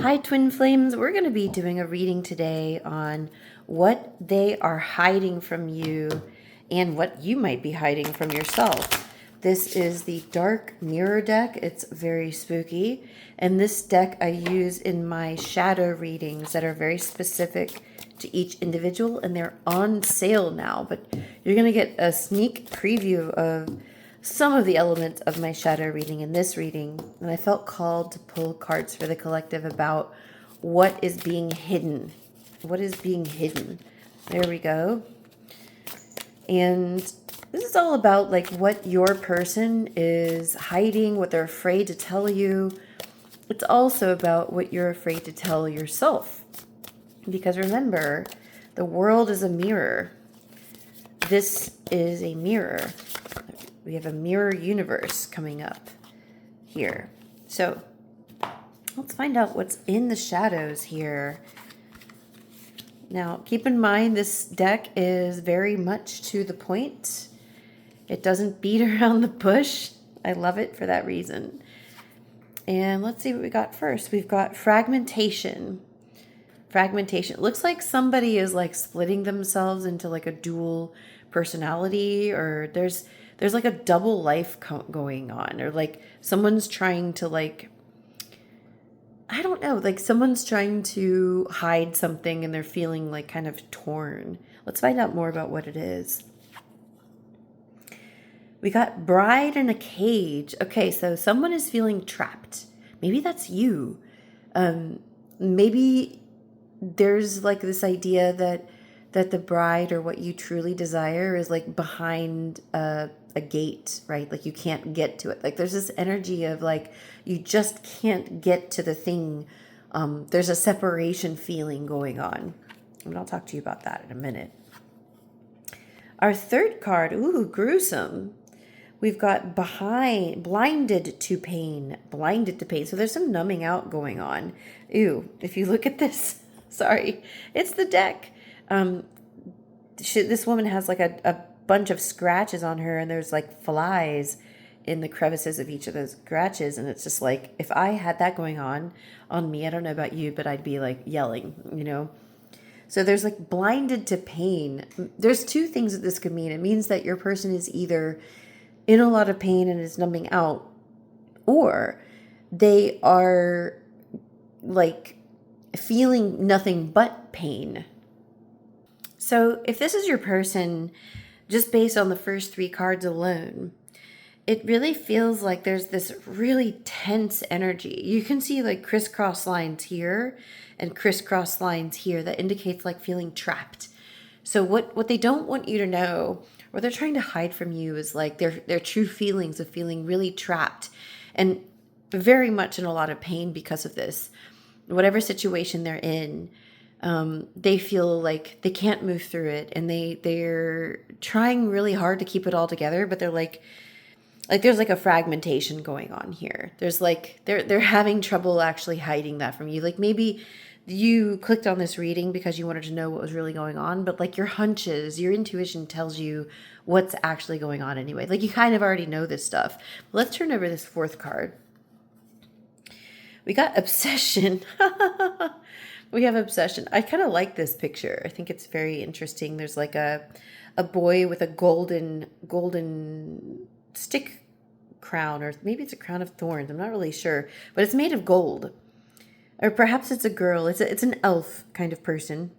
Hi, Twin Flames. We're going to be doing a reading today on what they are hiding from you and what you might be hiding from yourself. This is the Dark Mirror deck. It's very spooky. And this deck I use in my shadow readings that are very specific to each individual, and they're on sale now. But you're going to get a sneak preview of some of the elements of my shadow reading in this reading, and I felt called to pull cards for the collective about what is being hidden. What is being hidden? There we go. And this is all about like what your person is hiding, what they're afraid to tell you. It's also about what you're afraid to tell yourself. Because remember, the world is a mirror. This is a mirror. We have a mirror universe coming up here. So let's find out what's in the shadows here. Now, keep in mind, this deck is very much to the point. It doesn't beat around the bush. I love it for that reason. And let's see what we got first. We've got fragmentation. Fragmentation. It looks like somebody is like splitting themselves into like a dual personality, or there's like a double life going on, or like someone's trying to like, I don't know, like someone's trying to hide something and they're feeling like kind of torn. Let's find out more about what it is. We got bride in a cage. Okay, so someone is feeling trapped. Maybe that's you. Maybe there's like this idea that the bride or what you truly desire is like behind a gate, right? Like you can't get to it. Like there's this energy of like you just can't get to the thing. There's a separation feeling going on. And I'll talk to you about that in a minute. Our third card, ooh, gruesome. We've got blinded to pain. Blinded to pain. So there's some numbing out going on. Ew, if you look at this, sorry, it's the deck. This woman has like a bunch of scratches on her, and there's like flies in the crevices of each of those scratches, and it's just like, if I had that going on me, I don't know about you, but I'd be like yelling, you know. So there's like blinded to pain. There's two things that this could mean. It means that your person is either in a lot of pain and is numbing out, or they are like feeling nothing but pain. So if this is your person, just based on the first three cards alone, it really feels like there's this really tense energy. You can see like crisscross lines here and crisscross lines here that indicates like feeling trapped. So what they don't want you to know, what they're trying to hide from you, is like their true feelings of feeling really trapped and very much in a lot of pain because of this. Whatever situation they're in, they feel like they can't move through it, and they're trying really hard to keep it all together, but they're like there's like a fragmentation going on here. There's like they're having trouble actually hiding that from you. Like maybe you clicked on this reading because you wanted to know what was really going on, but like your hunches, your intuition tells you what's actually going on anyway. Like you kind of already know this stuff. Let's turn over this fourth card. We got obsession. We have obsession. I kind of like this picture. I think it's very interesting. There's like a boy with a golden stick crown, or maybe it's a crown of thorns. I'm not really sure, but it's made of gold. Or perhaps it's a girl. It's an elf kind of person,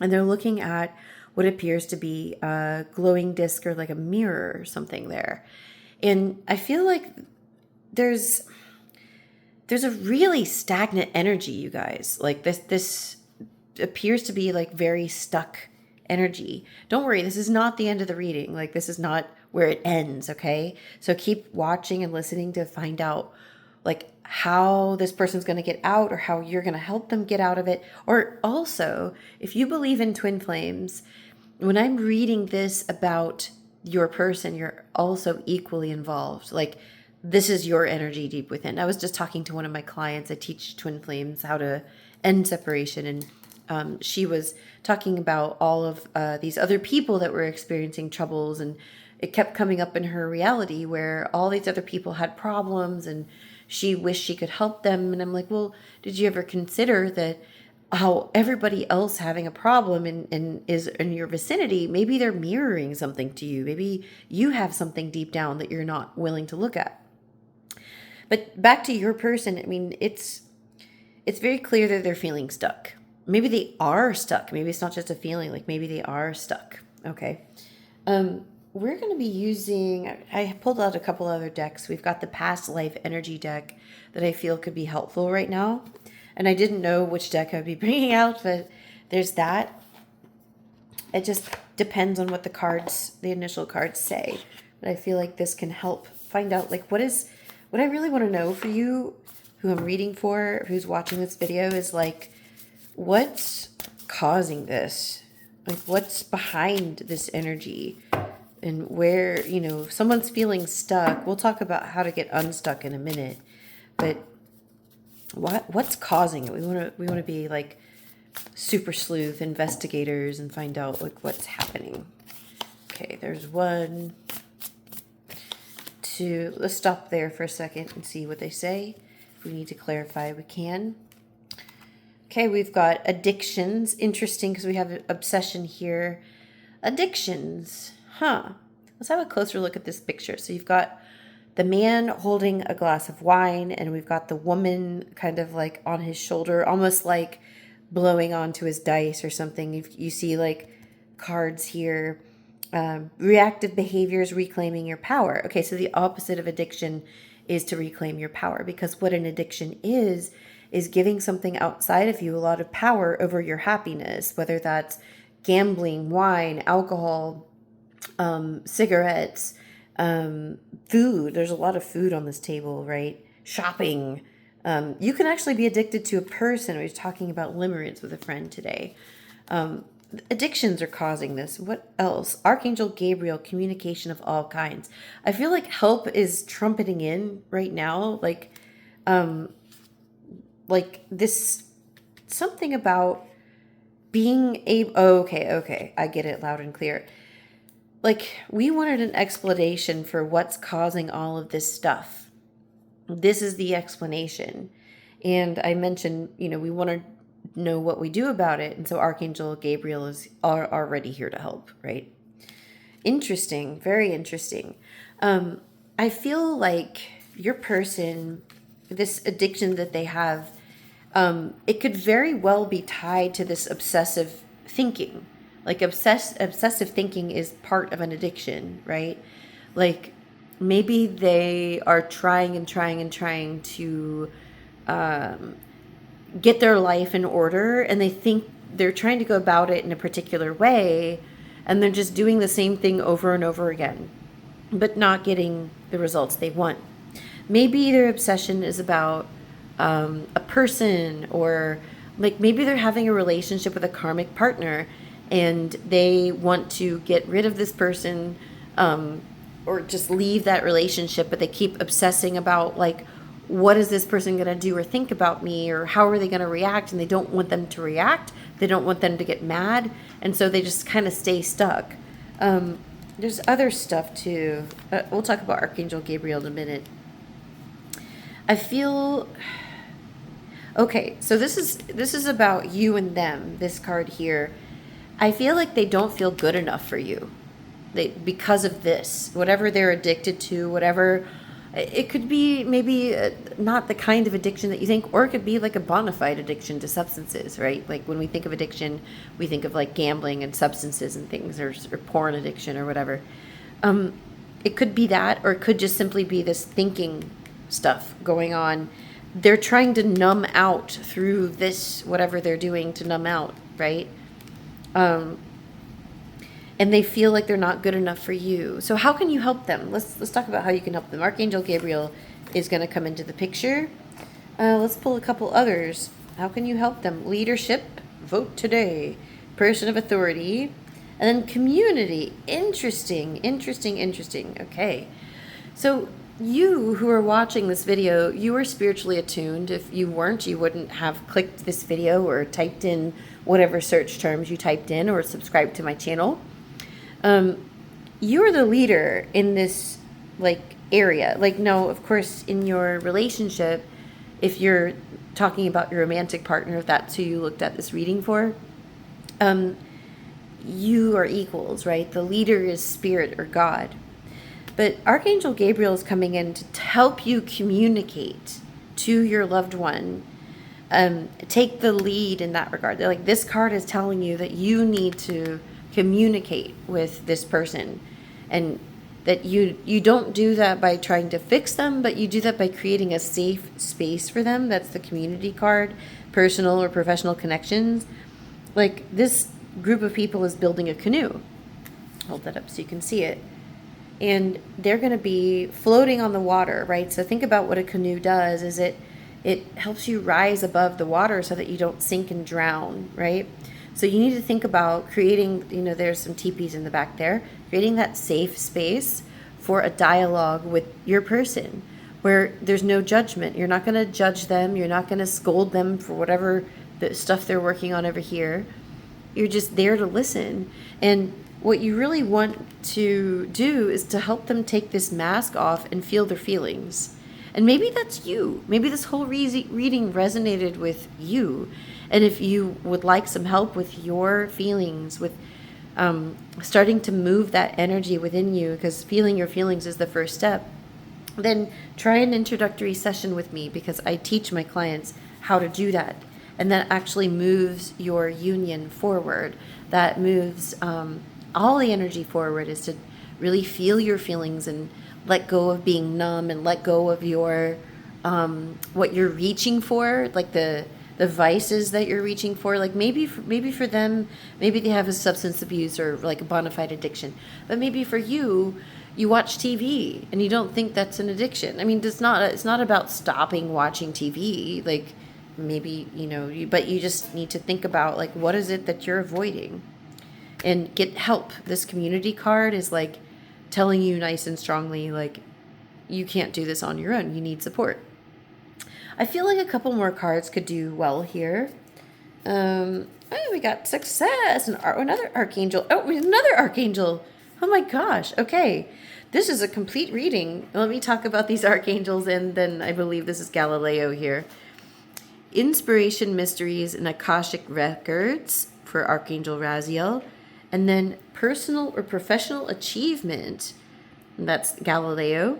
and they're looking at what appears to be a glowing disc or like a mirror or something there. And I feel like there's a really stagnant energy, you guys. Like this appears to be like very stuck energy. Don't worry, this is not the end of the reading. Like this is not where it ends, okay? So keep watching and listening to find out like how this person's going to get out, or how you're going to help them get out of it. Or also, if you believe in twin flames, when I'm reading this about your person, you're also equally involved. Like this is your energy deep within. I was just talking to one of my clients. I teach twin flames how to end separation, and she was talking about all of these other people that were experiencing troubles, and it kept coming up in her reality where all these other people had problems, and she wished she could help them. And I'm like, well, did you ever consider that how everybody else having a problem and is in your vicinity, maybe they're mirroring something to you. Maybe you have something deep down that you're not willing to look at. But back to your person, I mean, it's very clear that they're feeling stuck. Maybe they are stuck. Maybe it's not just a feeling, like maybe they are stuck. Okay. We're going to be using, I pulled out a couple other decks. We've got the past life energy deck that I feel could be helpful right now. And I didn't know which deck I'd be bringing out, but there's that. It just depends on what the initial cards say. But I feel like this can help find out, like, what I really want to know for you, who I'm reading for, who's watching this video, is like, what's causing this? Like, what's behind this energy? And where, if someone's feeling stuck, we'll talk about how to get unstuck in a minute. But what's causing it? We want to be like super sleuth investigators and find out like what's happening. Okay, there's 1, 2. Let's stop there for a second and see what they say. If we need to clarify, we can. Okay, we've got addictions. Interesting, because we have obsession here. Addictions. Let's have a closer look at this picture. So you've got the man holding a glass of wine, and we've got the woman kind of like on his shoulder, almost like blowing onto his dice or something. You see like cards here. Reactive behaviors, reclaiming your power. Okay, so the opposite of addiction is to reclaim your power, because what an addiction is giving something outside of you a lot of power over your happiness, whether that's gambling, wine, alcohol, cigarettes, food. There's a lot of food on this table, right? Shopping. You can actually be addicted to a person. We were talking about limerence with a friend today. Addictions are causing this. What else? Archangel Gabriel, communication of all kinds. I feel like help is trumpeting in right now. Like this, something about being able, okay, I get it loud and clear. Like, we wanted an explanation for what's causing all of this stuff. This is the explanation. And I mentioned, we want to know what we do about it. And so Archangel Gabriel is already here to help, right? Interesting. Very interesting. I feel like your person, this addiction that they have, it could very well be tied to this obsessive thinking. Like obsessive thinking is part of an addiction, right? Like maybe they are trying to get their life in order, and they think they're trying to go about it in a particular way, and they're just doing the same thing over and over again, but not getting the results they want. Maybe their obsession is about a person, or like maybe they're having a relationship with a karmic partner and they want to get rid of this person, or just leave that relationship, but they keep obsessing about like, what is this person going to do or think about me, or how are they going to react? And they don't want them to react. They don't want them to get mad. And so they just kind of stay stuck. There's other stuff too. We'll talk about Archangel Gabriel in a minute. I feel, okay, so this is about you and them, this card here. I feel like they don't feel good enough for you. Because of this, whatever they're addicted to, whatever, it could be maybe not the kind of addiction that you think, or it could be like a bona fide addiction to substances, right? Like when we think of addiction, we think of like gambling and substances and things, or porn addiction or whatever. It could be that, or it could just simply be this thinking stuff going on. They're trying to numb out through this, whatever they're doing to numb out, right? And they feel like they're not good enough for you. So how can you help them? Let's talk about how you can help them. Archangel Gabriel is going to come into the picture. Let's pull a couple others. How can you help them? Leadership, vote today. Person of authority. And then community. Interesting. Okay. So you who are watching this video, you are spiritually attuned. If you weren't, you wouldn't have clicked this video or typed in whatever search terms you typed in, or subscribed to my channel. You're the leader in this like area. Like, no, of course, in your relationship, if you're talking about your romantic partner, if that's who you looked at this reading for, um, you are equals, right? The leader is spirit or God. But Archangel Gabriel is coming in to help you communicate to your loved one. Take the lead in that regard. They're like, this card is telling you that you need to communicate with this person, and that you don't do that by trying to fix them, but you do that by creating a safe space for them. That's the community card, personal or professional connections. Like, this group of people is building a canoe. Hold that up so you can see it. And they're going to be floating on the water, right? So think about what a canoe does is it helps you rise above the water so that you don't sink and drown, right? So you need to think about creating, there's some teepees in the back there, creating that safe space for a dialogue with your person where there's no judgment. You're not going to judge them. You're not going to scold them for whatever the stuff they're working on over here. You're just there to listen. And what you really want to do is to help them take this mask off and feel their feelings. And maybe that's you. Maybe this whole reading resonated with you. And if you would like some help with your feelings, with starting to move that energy within you, because feeling your feelings is the first step, then try an introductory session with me, because I teach my clients how to do that. And that actually moves your union forward. That moves all the energy forward, is to really feel your feelings and let go of being numb, and let go of your what you're reaching for, like the vices that you're reaching for. Like maybe for them, maybe they have a substance abuse or like a bona fide addiction, but maybe for you, you watch TV and you don't think that's an addiction. I mean, it's not about stopping watching TV. Like maybe but you just need to think about, like, what is it that you're avoiding, and get help. This community card is like telling you nice and strongly, like, you can't do this on your own. You need support. I feel like a couple more cards could do well here. We got success and another archangel. Oh, another archangel. Oh my gosh. Okay. This is a complete reading. Let me talk about these archangels, and then I believe this is Galileo here. Inspiration, mysteries, and Akashic records for Archangel Raziel. And then personal or professional achievement. That's Galileo.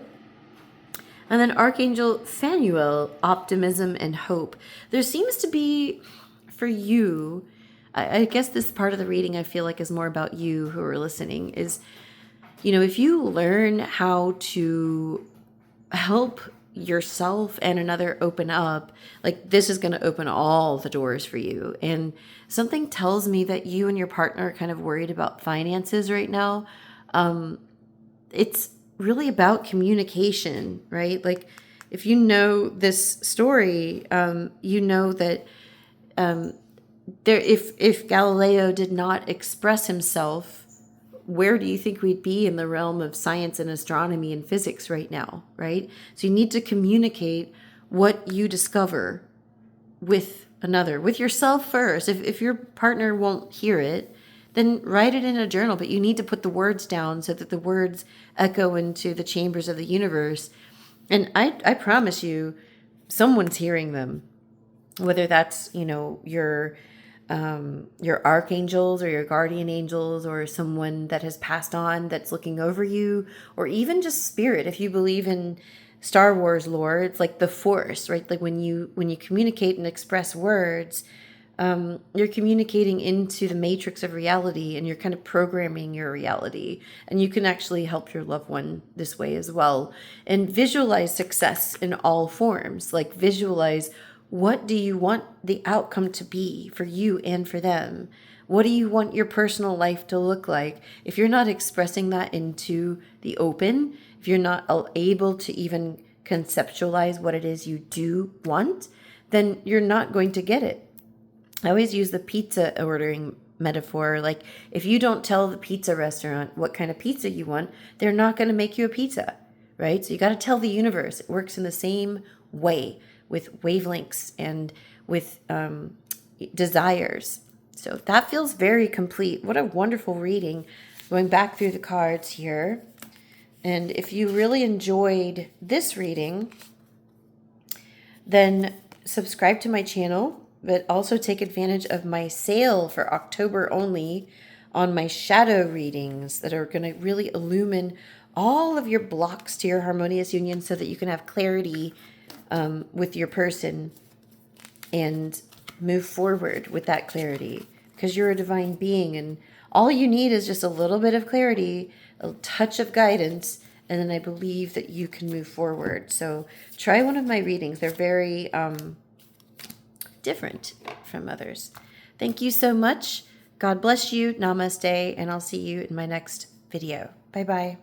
And then Archangel Phanuel, optimism and hope. There seems to be, for you, I guess this part of the reading I feel like is more about you who are listening, is, if you learn how to help yourself and another open up, like, this is going to open all the doors for you. And something tells me that you and your partner are kind of worried about finances right now. It's really about communication, right? Like, if you know this story, you know that if Galileo did not express himself, where do you think we'd be in the realm of science and astronomy and physics right now, right? So you need to communicate what you discover with another, with yourself first. If your partner won't hear it, then write it in a journal, but you need to put the words down so that the words echo into the chambers of the universe. And I promise you, someone's hearing them, whether that's, your archangels or your guardian angels, or someone that has passed on that's looking over you, or even just spirit. If you believe in Star Wars lore, it's like the Force, right? Like when you communicate and express words, you're communicating into the matrix of reality, and you're kind of programming your reality. And you can actually help your loved one this way as well. And visualize success in all forms. Like, visualize, what do you want the outcome to be for you and for them? What do you want your personal life to look like? If you're not expressing that into the open, if you're not able to even conceptualize what it is you do want, then you're not going to get it. I always use the pizza ordering metaphor. Like, if you don't tell the pizza restaurant what kind of pizza you want, they're not going to make you a pizza, right? So you got to tell the universe. It works in the same way with wavelengths and with desires. So that feels very complete. What a wonderful reading. Going back through the cards here. And if you really enjoyed this reading, then subscribe to my channel, but also take advantage of my sale for October only on my shadow readings that are going to really illumine all of your blocks to your harmonious union so that you can have clarity with your person and move forward with that clarity, because you're a divine being and all you need is just a little bit of clarity, a touch of guidance, and then I believe that you can move forward. So try one of my readings. They're very different from others. Thank you so much. God bless you. Namaste. And I'll see you in my next video. Bye-bye.